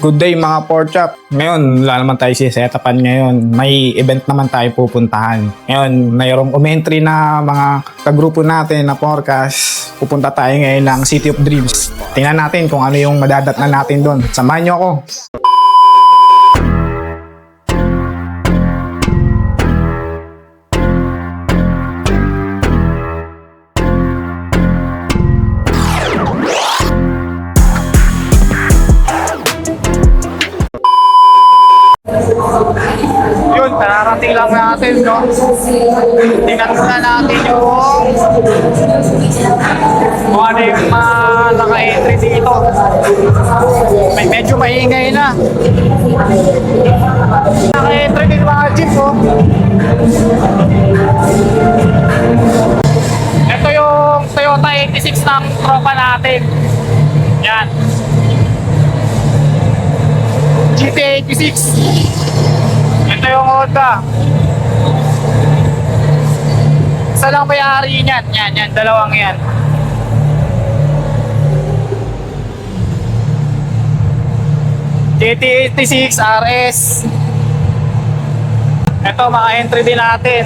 Good day mga pork chop. Ngayon, wala naman tayo sisetapan ngayon. May event naman tayo pupuntahan. Ngayon, mayroong commentary na mga kagrupo natin na podcast. Pupunta tayo ngayon ng City of Dreams. Tingnan natin kung ano yung madadatnan natin doon. Samahan nyo ako. Yun, kararating lang natin, no? Tingnan muna natin yung kung ano yung naka-entry dito. Medyo maingay na. Naka-entry din mga jeep, oh. Ito yung Toyota 86 ng tropa natin. Yan. GT86. Ito yung Honda. Isa lang may-ari niyan. Yan, dalawang yan. GT86 RS. Ito, mga entry din natin.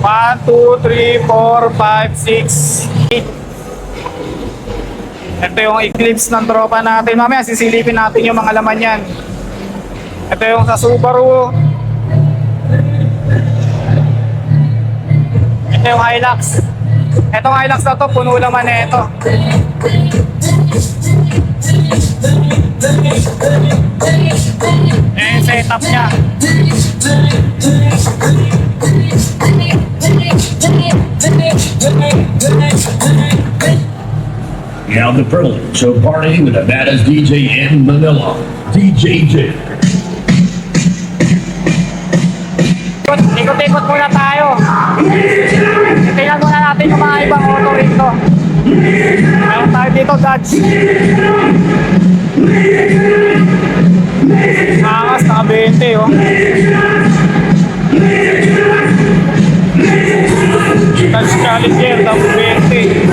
1, 2, 3, 4, 5, 6, 8. Ito yung Eclipse ng tropa natin. Mamaya sisilipin natin yung mga laman yan. Ito yung sa Subaru. Ito yung Hilux. Itong Hilux na to, puno naman na ito. Ayan yung setup niya. We have the privilege of partying with Nevada's DJ in Manila, DJ J. Ikot-ikot muna tayo. Tingnan muna natin yung mga ibang auto rito. Mayroon tayo dito, Dodge. Angas, naka 20, oh. Dodge Challenger, naka 20.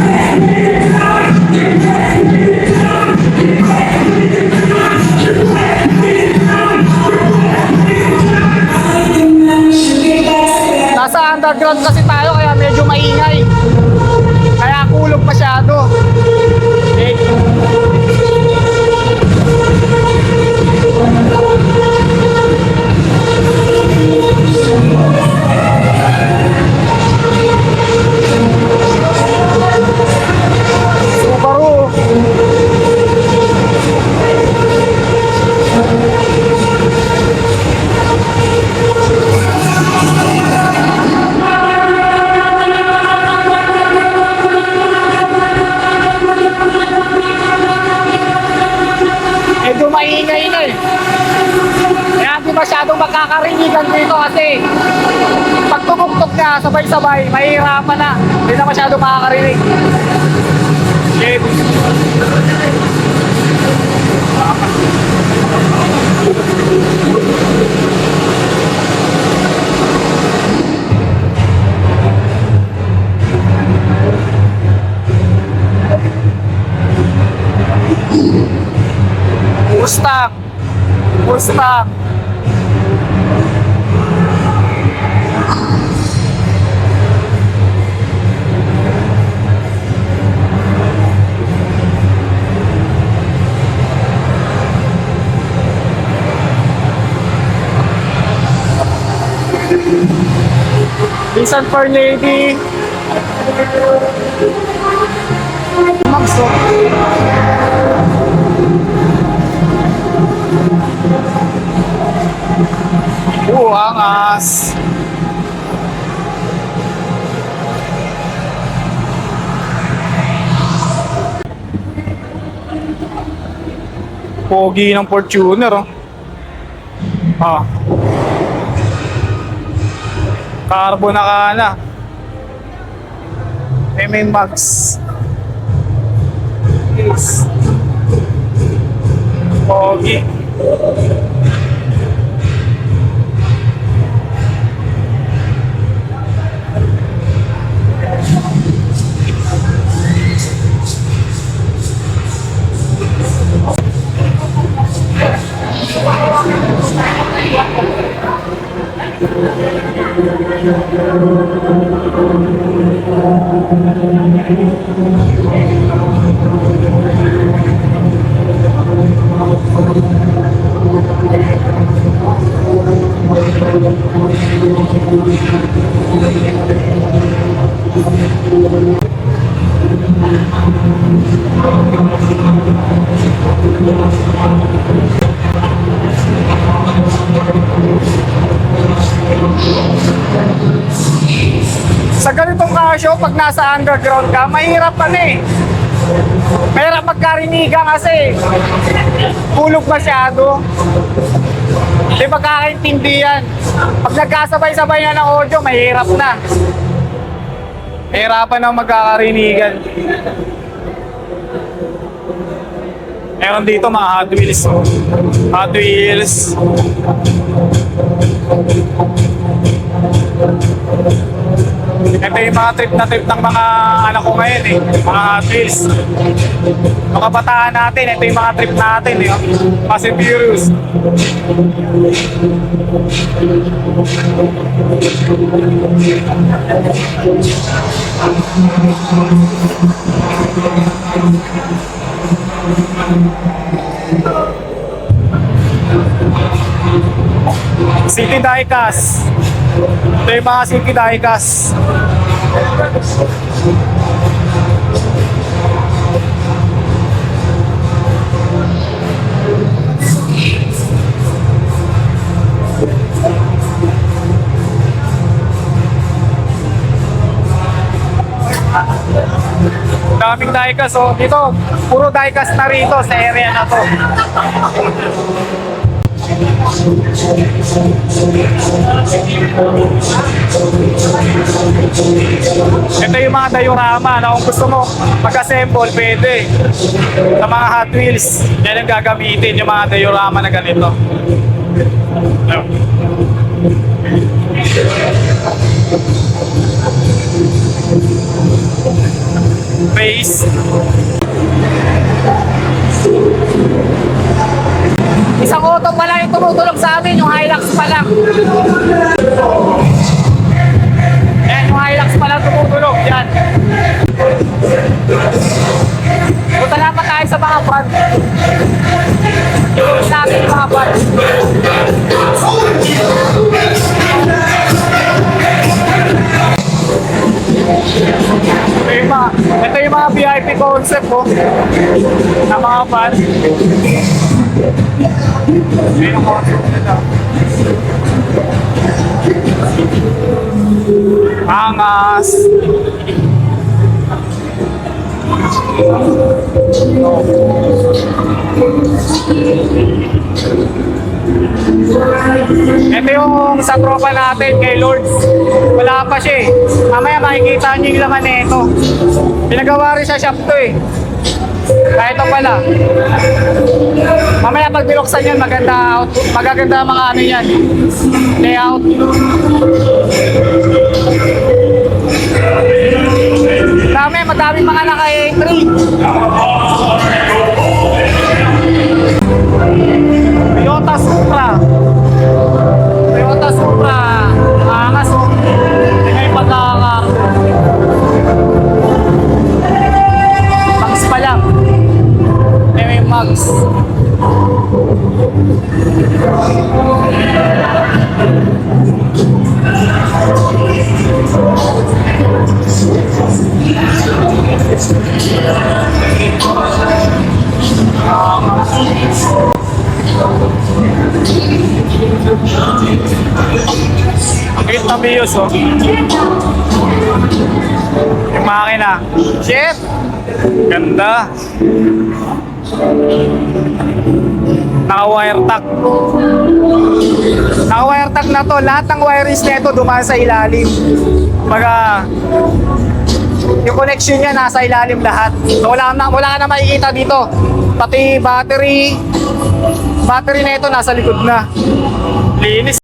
Nasa underground kasi tayo kaya medyo maingay. Kaya kulog masyado. Okay. Subaru. Medyo maingay na eh. Kaya hindi masyadong magkakarinigan dito kasi pag tumugtog ka sabay-sabay, mahihirapan na. Hindi na masyadong makakarinig. Okay. Mustang. Nissan Fernlady. Magso. Angas. Pogi ng Fortuner, oh. Carbo na kana. May Max. Yes. Pogi. Sa ganitong show, pag nasa underground ka, mahirap ka na eh. Mahirap magkarinigan kasi hulog masyado. Di magkakaintindihan. Pag nagkasabay-sabay na ng audio, mahirap na. Mahirapan na magkakarinigan. Meron dito mga Hot Wheels. Hot Wheels. Ito yung mga trip na trip ng mga anak ko ngayon eh. Mga Hot Wheels. Mga kabataan natin, ito yung mga trip natin eh. Fast and Furious. City Diecast. Ito yung mga City Diecast. Daming diecast, so dito puro diecast na rito sa area na to. Ito yung mga diorama na kung gusto mo mag-assemble, pwede. Sa mga Hot Wheels, yan ang gagamitin, yung mga diorama na ganito. Base. Isang auto pa lang yung tumutulog sa amin, yung Hilux pa lang. Yan, yung Hilux pa lang tumutulog. Yan. Punta naman tayo sa mga van. Ituloy natin yung mga van. Ito yung mga VIP concept po na mga van. Ito yung concept nila. Angas. Ito yung sa tropa natin kay Lords. Wala pa siya eh. Mamaya makikita niyo yung laman nito. Pinagawa rin sa shop to eh. Kaya ito pala. Mamaya pag binuksan yan, maganda out. Magaganda mga ano yan. Layout. Madaming mga naka-A3. Toyota Supra. Toyota Supra. Angas oh. Tingnan yung pagkakar. Max pa lang. May Max. Ang na Vios oh. Yung makina. Shit! Ganda. Naka-wire tack. Naka-wire tack na to. Lahat ng wirings nito dumaan sa ilalim. Baga, yung connection niya nasa ilalim lahat. So wala ka na makikita dito. Pati battery na ito nasa likod na. Linis.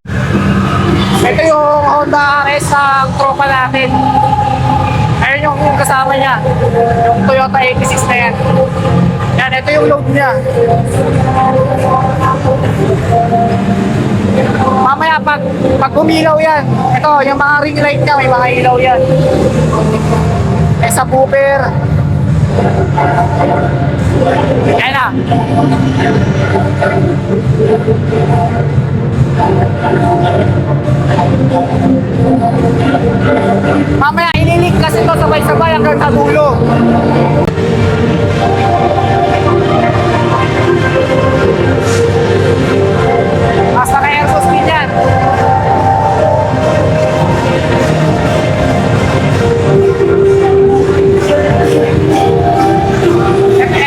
Ito yung Honda RS sa tropa natin. Ayun yung kasama niya. Yung Toyota 86 na yan. Yan, ito yung load niya. Mamaya pag umilaw yan. Ito, yung mga ring light niya, may mga ilaw yan. Eh, sa booper. Ayan na. Mamaya ililik kasi ito sabay-sabay hanggang sa dulo. Basta ka air sustain yan.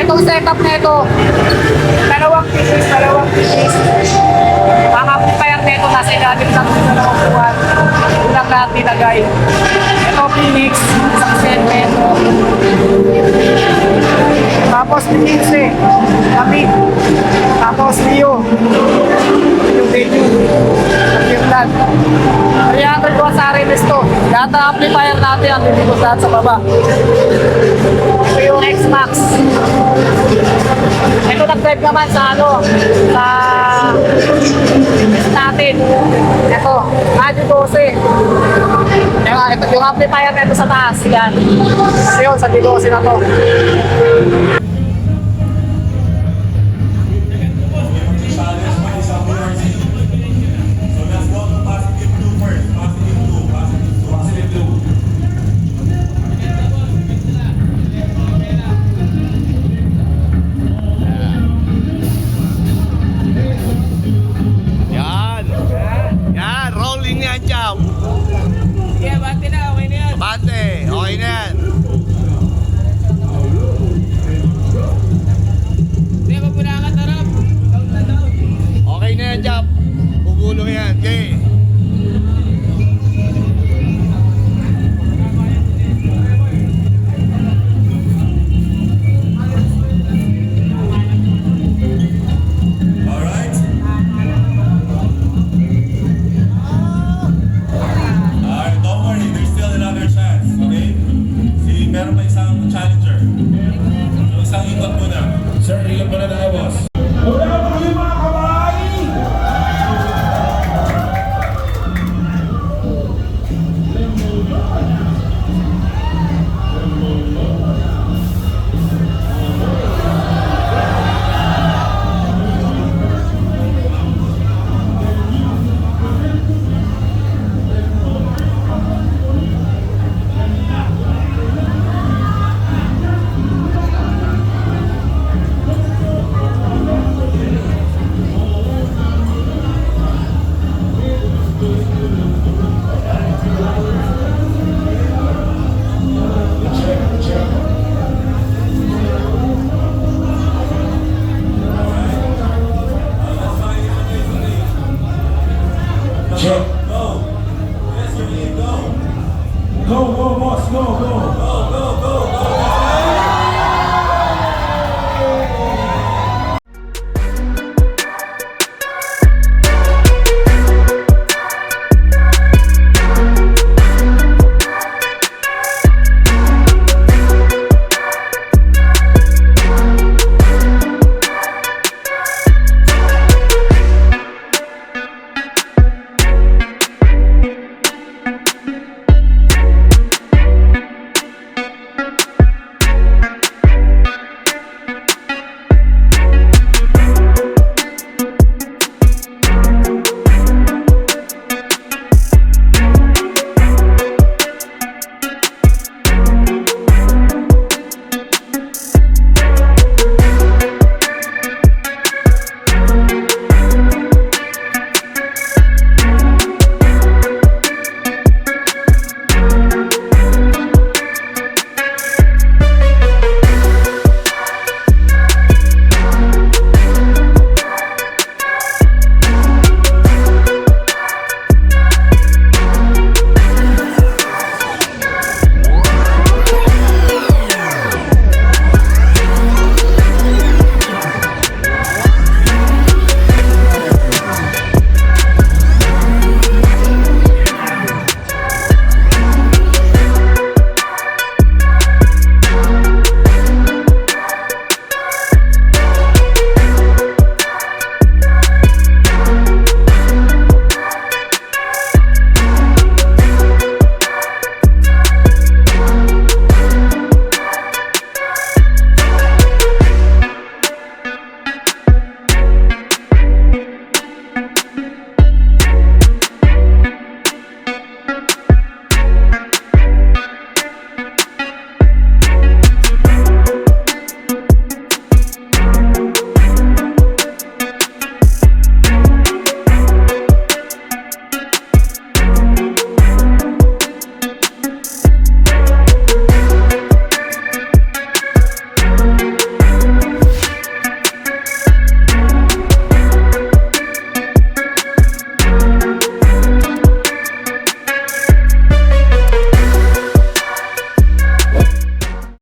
Itong setup na ito, dalawang pieces. Ang amplifier na ito nasa ilalim ng dalawang buwan. Ulang lahat nilagay. Ito Phoenix, isang set na ito. Tapos Phoenix Lapid. Tapos Rio. Yung debut. Kirlan. 300 watts RMS to. Lahat ng amplifier natin ang bibigos lahat sa baba. Ito yung X-Max. Ito nag-drive naman sa sa natin. Ito, Radio 12. Ito yung amplifier na ito sa taas. Yan. Ito yun, sa D12 na to.